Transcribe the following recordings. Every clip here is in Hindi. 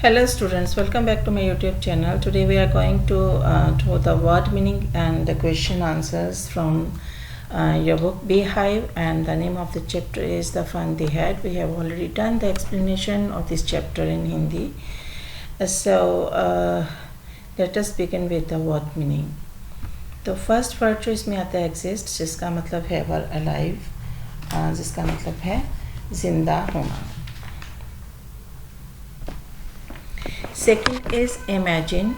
Hello students, welcome back to my YouTube channel. Today we are going to do the word meaning and the question answers from your book Beehive, and the name of the chapter is The Fun They Had. We have already done the explanation of this chapter in Hindi. So let us begin with the word meaning. तो फर्स्ट वर्ड जो इसमें आता है एग्जिस्ट, जिसका मतलब है वर अलाइव, जिसका मतलब है जिंदा होना. Second is imagine,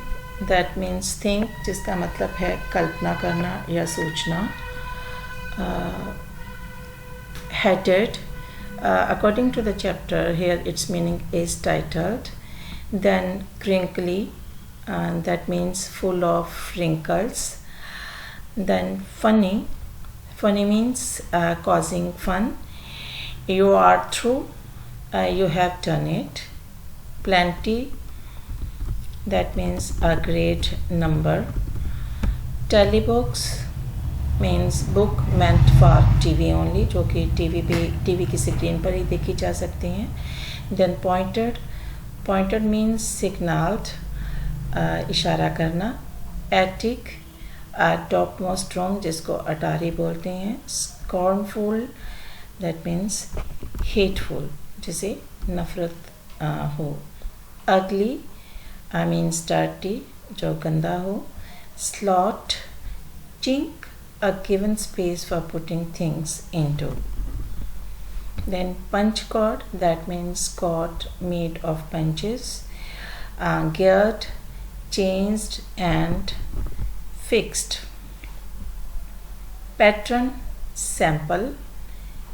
that means think, जिसका मतलब है कल्पना करना या सोचना. Headed, according to the chapter here its meaning is titled. Then crinkly, that means full of wrinkles. Then funny means causing fun. You are through, you have done it. Plenty, that means a great number. Telebooks means book meant for TV only, जो कि टीवी की स्क्रीन पर ही देखी जा सकती हैं. Then pointed means signaled, इशारा करना. Attic, टॉप मोस्ट रूम, जिसको अटारी बोलते हैं. स्कॉर्नफुल, दैट मीन्स हेटफुल, जिसे नफरत हो. अगली मीन्स डर्टी, जो गंदा हो. Slot, chink, a given space for putting things into. Then punch cord, that means cord made of punches. Geared, changed and fixed. Pattern, sample.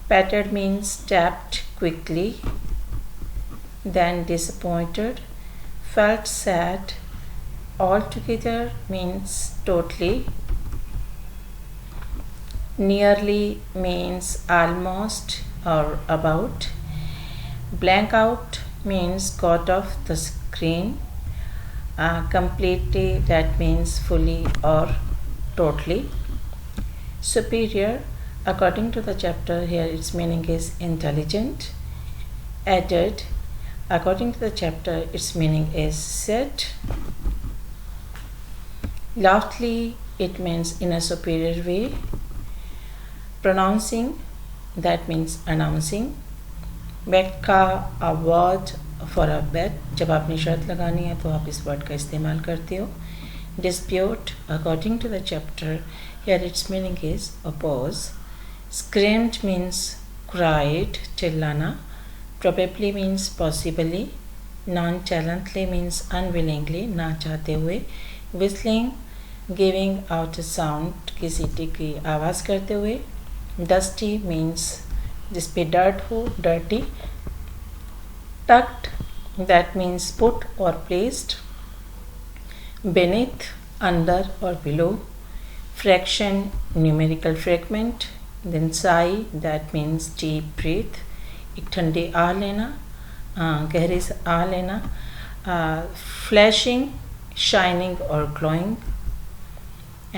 Pattered means tapped quickly. Then disappointed, felt sad. Altogether means totally. Nearly means almost or about. Blank out means got off the screen. Completely, that means fully or totally. Superior, according to the chapter here its meaning is intelligent. Added, according to the chapter its meaning is said. Loudly, it means in a superior way. Pronouncing, that means announcing. Bet का a word फॉर अ बेट, जब आपने शर्त लगानी है तो आप इस वर्ड का इस्तेमाल करते हो. Dispute, according to the chapter here its meaning is oppose. Screamed means cried, चिल्लाना. Probably means possibly. Nonchalantly means unwillingly, ना चाहते हुए. Whistling, giving out a sound, किसी की आवाज़ करते हुए. डस्टी मीन्स जिस पे डर्ट हो, dirty. Tucked, that means put or placed. Beneath, under or below. Fraction, numerical fragment. Then sigh, that means deep breath. एक ठंडे आ लेना, गहरे से आ लेना. Flashing, shining or glowing.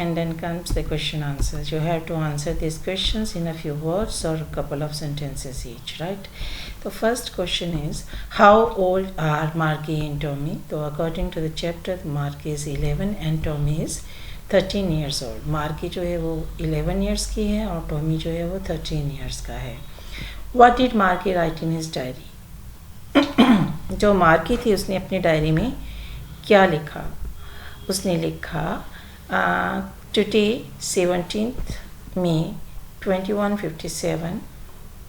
And then comes the question answers. You have to answer these questions in a few words or a couple of sentences each, right? The first question is, how old are Margie and Tommy? So according to the chapter, Margie is 11 and Tommy is 13 years old. Margie जो है वो 11 years की है और Tommy जो है वो 13 years का है. What did Margie write in his diary? जो Margie थी उसने अपनी डायरी में क्या लिखा? उसने लिखा today 17th May 2157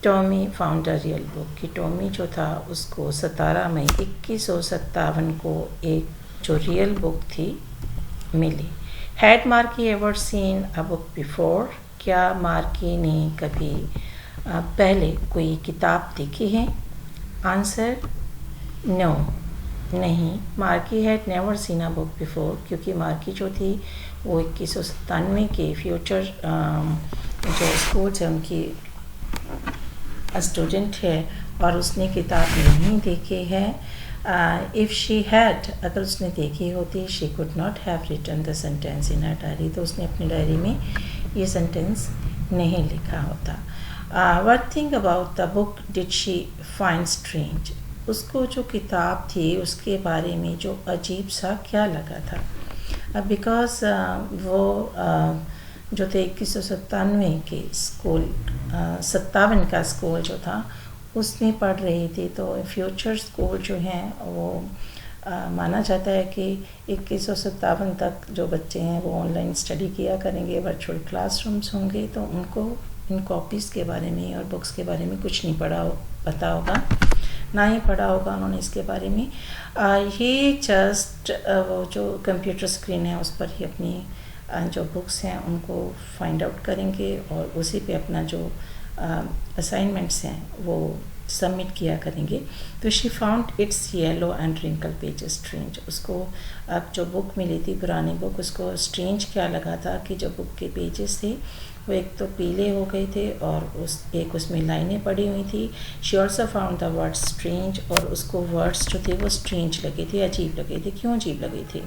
Tommy found a real book, कि टॉमी जो था उसको 17 मई 2157 को एक जो रियल बुक थी मिली. Had Margie ever seen a book before, क्या मार्की ने कभी पहले कोई किताब देखी है? आंसर, नो, नहीं. Margie had never seen a book before, क्योंकि मार्की जो थी वो 2197 के फ्यूचर जो स्कूल से उनकी स्टूडेंट है और उसने किताब नहीं देखी है. इफ़ शी हैड, अगर उसने देखी होती, she could not have written the sentence in her diary, तो उसने अपनी डायरी में ये सेंटेंस नहीं लिखा होता. What thing about the book did she find strange? उसको जो किताब थी उसके बारे में जो अजीब सा क्या लगा था, बिकॉज वो जो थे 1997 के स्कूल, 57 का स्कूल जो था उसमें पढ़ रही थी। तो फ्यूचर स्कूल जो हैं वो माना जाता है कि 2157 तक जो बच्चे हैं वो ऑनलाइन स्टडी किया करेंगे, वर्चुअल क्लासरूम्स होंगे, तो उनको इन कॉपीज़ के बारे में और बुक्स के बारे में कुछ नहीं पता होगा, ना ही पढ़ा होगा उन्होंने इसके बारे में। ये जस्ट वो जो कंप्यूटर स्क्रीन है उस पर ही अपनी जो बुक्स हैं उनको फाइंड आउट करेंगे और उसी पे अपना जो असाइनमेंट्स हैं वो सबमिट किया करेंगे। तो she found its yellow and wrinkle pages strange. उसको अब जो बुक मिली थी पुरानी बुक, उसको स्ट्रेंज क्या लगा था कि जो बुक के पेजेस थे वो एक तो पीले हो गए थे और उसमें लाइनें पड़ी हुई थी। She also found the word strange, और उसको वर्ड्स जो थे वो स्ट्रेंज लगे थे, अजीब लगे थे। क्यों अजीब लगे थे?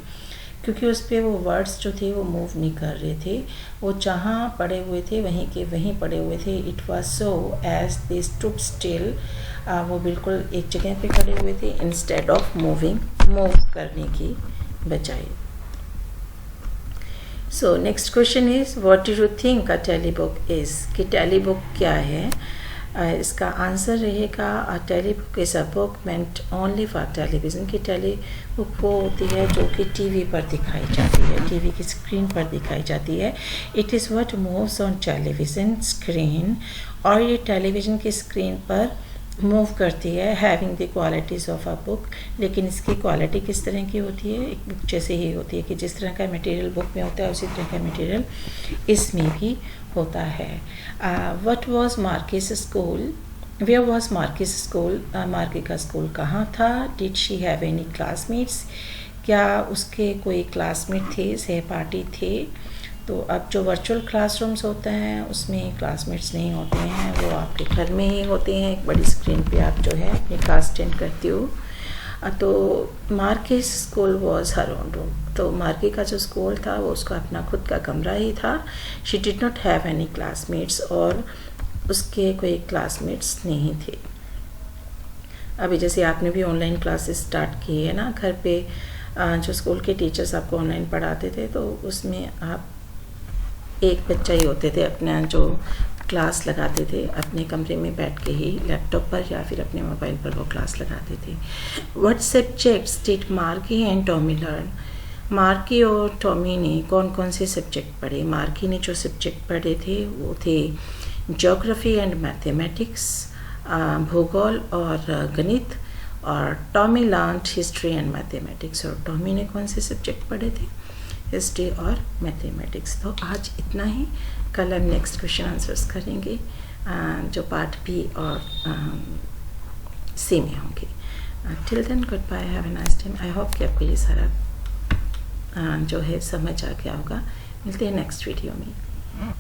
क्योंकि उस पर वो वर्ड्स जो थे वो मूव नहीं कर रहे थे, वो जहाँ पड़े हुए थे वहीं के वहीं पड़े हुए थे। It was so as they stood still, वो बिल्कुल एक जगह पे खड़े हुए थे इंस्टेड ऑफ मूव करने की बजाय। So next question is what do you think a telebook is, कि टेली बुक क्या है? इसका आंसर रहेगा a telebook is a book meant only for television. की टेली बुक वो होती है जो कि टीवी पर दिखाई जाती है, टीवी की स्क्रीन पर दिखाई जाती है। It is what moves on television screen, और ये टेलीविज़न की स्क्रीन पर मूव करती है, having the qualities of a book. लेकिन इसकी क्वालिटी किस तरह की होती है? एक बुक जैसे ही होती है कि जिस तरह का मटेरियल बुक में होता है उसी तरह का मटेरियल इसमें भी होता है। What was Margie's school, where was Margie's school, Margie का स्कूल कहाँ था? Did she have any classmates, क्या उसके कोई क्लासमेट थे, सहपाठी थे? तो अब जो वर्चुअल क्लासरूम्स होते हैं उसमें क्लासमेट्स नहीं होते हैं, वो आपके घर में ही होते हैं, एक बड़ी स्क्रीन पे आप जो है अपनी क्लास अटेंड करती हो। तो Marxist school was her own room, तो मार्की का जो स्कूल था वो उसका अपना खुद का कमरा ही था। She did not have any classmates, और उसके कोई क्लासमेट्स नहीं थे। अभी जैसे आपने भी ऑनलाइन क्लासेस स्टार्ट की है ना घर पे, जो स्कूल के टीचर्स आपको ऑनलाइन पढ़ाते थे तो उसमें आप एक बच्चा ही होते थे, अपना जो क्लास लगाते थे अपने कमरे में बैठ के ही लैपटॉप पर या फिर अपने मोबाइल पर वो क्लास लगाते थे। What subjects did marquee and Tommy learn, marquee और टॉमी ने कौन कौन से सब्जेक्ट पढ़े? मार्की ने जो सब्जेक्ट पढ़े थे वो थे ज्योग्राफी एंड मैथमेटिक्स, भूगोल और गणित, और Tommy learned history and mathematics. और टॉमी ने कौन से सब्जेक्ट पढ़े थे? हिस्ट्री और मैथमेटिक्स। तो आज इतना ही, कल हम नेक्स्ट क्वेश्चन आंसर्स करेंगे जो पार्ट बी और सी में होंगे। Till then goodbye, have a nice time. I hope कि आपको ये सारा जो है समझ आ गया होगा। मिलते हैं नेक्स्ट वीडियो में।